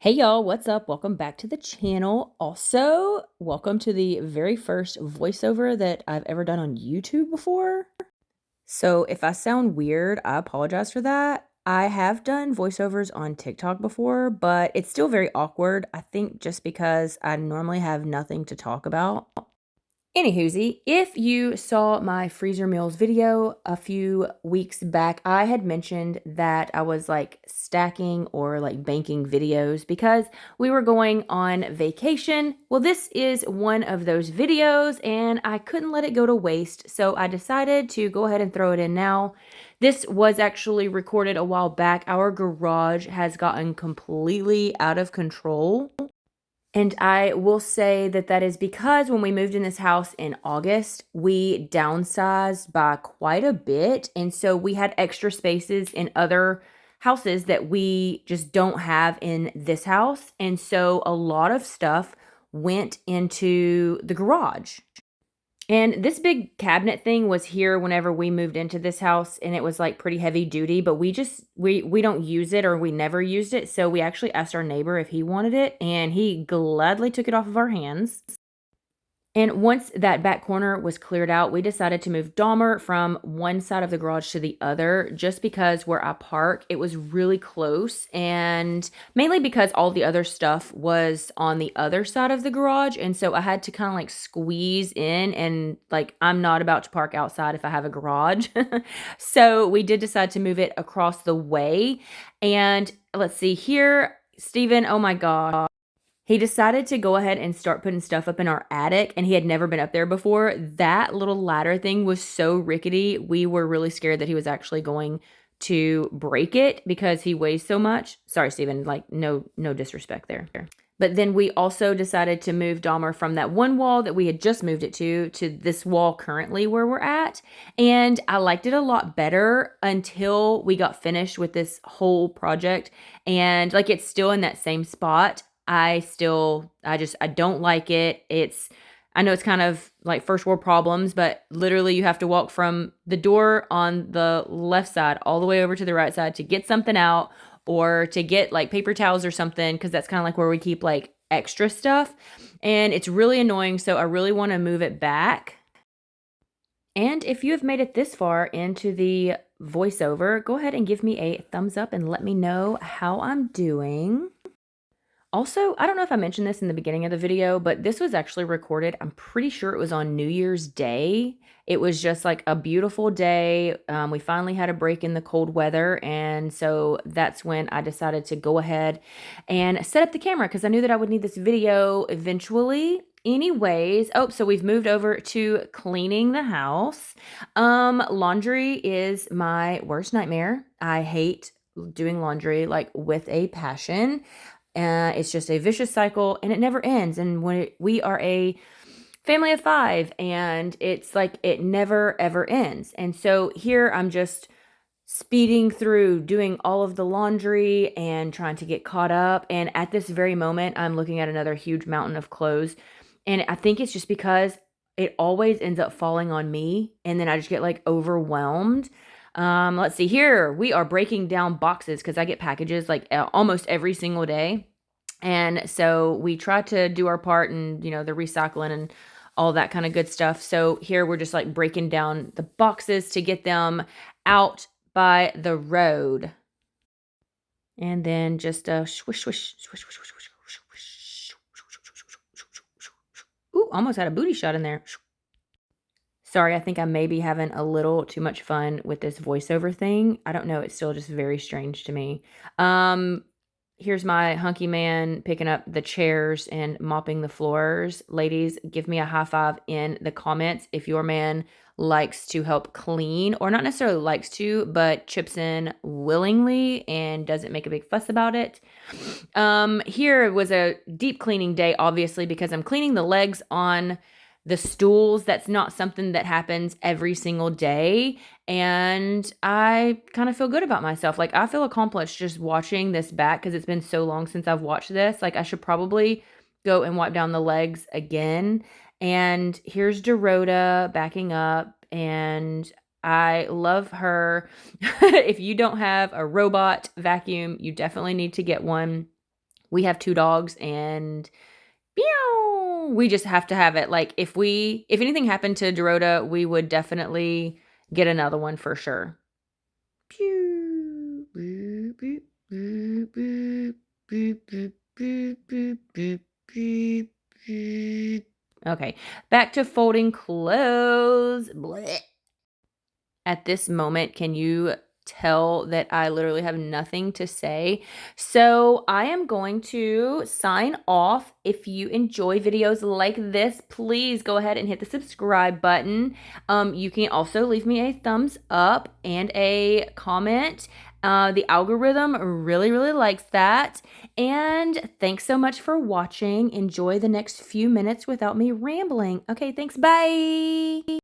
Hey y'all, what's up? Welcome back to the channel. Also, welcome to the very first voiceover that I've ever done on YouTube before. So if I sound weird, I apologize for that. I have done voiceovers on TikTok before, but it's still very awkward. I think just because I normally have nothing to talk about. Anywhoosie, if you saw my freezer meals video a few weeks back, I had mentioned that I was like stacking or like banking videos because we were going on vacation. Well, this is one of those videos and I couldn't let it go to waste, so I decided to go ahead and throw it in now. This was actually recorded a while back. Our garage has gotten completely out of control. And I will say that that is because when we moved in this house in August, we downsized by quite a bit. And so we had extra spaces in other houses that we just don't have in this house. And so a lot of stuff went into the garage. And this big cabinet thing was here whenever we moved into this house, and it was like pretty heavy duty, but we don't use it, or we never used it. So we actually asked our neighbor if he wanted it, and he gladly took it off of our hands. And once that back corner was cleared out, we decided to move Dahmer from one side of the garage to the other, just because where I park, it was really close, and mainly because all the other stuff was on the other side of the garage. And so I had to kind of like squeeze in, and like, I'm not about to park outside if I have a garage. So we did decide to move it across the way. And let's see here, Steven, oh my God. He decided to go ahead and start putting stuff up in our attic, and he had never been up there before. That little ladder thing was so rickety. We were really scared that he was actually going to break it because he weighs so much. Sorry, Steven, like no disrespect there. But then we also decided to move Dahmer from that one wall that we had just moved it to this wall currently where we're at. And I liked it a lot better until we got finished with this whole project. And like, it's still in that same spot. I don't like it. I know it's kind of like first world problems, but literally you have to walk from the door on the left side all the way over to the right side to get something out, or to get like paper towels or something, because that's kind of like where we keep like extra stuff. And it's really annoying, so I really want to move it back. And if you have made it this far into the voiceover, go ahead and give me a thumbs up and let me know how I'm doing. Also, I don't know if I mentioned this in the beginning of the video, but this was actually recorded. I'm pretty sure it was on New Year's Day. It was just like a beautiful day. We finally had a break in the cold weather. And so that's when I decided to go ahead and set up the camera, because I knew that I would need this video eventually. Anyways, so we've moved over to cleaning the house. Laundry is my worst nightmare. I hate doing laundry like with a passion. It's just a vicious cycle, and it never ends. And we are a family of 5, and it's like it never ever ends. And so here I'm just speeding through doing all of the laundry and trying to get caught up. And at this very moment, I'm looking at another huge mountain of clothes. And I think it's just because it always ends up falling on me, and then I just get like overwhelmed. Let's see here. We are breaking down boxes because I get packages like almost every single day. And so we try to do our part, and, the recycling and all that kind of good stuff. So here we're just like breaking down the boxes to get them out by the road. And then just swish, swish, swish, swish, swish, swish, swish, swish. Ooh, almost had a booty shot in there. Sorry, I think I may be having a little too much fun with this voiceover thing. I don't know. It's still just very strange to me. Here's my hunky man picking up the chairs and mopping the floors. Ladies, give me a high five in the comments if your man likes to help clean, or not necessarily likes to, but chips in willingly and doesn't make a big fuss about it. Here was a deep cleaning day, obviously, because I'm cleaning the legs on the stools. That's not something that happens every single day. And I kind of feel good about myself. Like, I feel accomplished just watching this back, because it's been so long since I've watched this. Like, I should probably go and wipe down the legs again. And here's Dorota backing up, and I love her. If you don't have a robot vacuum, you definitely need to get one. We have 2 dogs and meow, we just have to have it. Like, if anything happened to Dorota, we would definitely get another one for sure. Pew. Boop, boop, boop, boop, boop, boop, boop, boop, boop, boop. Okay, back to folding clothes. Blech. At this moment, can you tell that I literally have nothing to say? So I am going to sign off. If you enjoy videos like this, please go ahead and hit the subscribe button. You can also leave me a thumbs up and a comment. The algorithm really, really likes that. And thanks so much for watching. Enjoy the next few minutes without me rambling. Okay, thanks. Bye.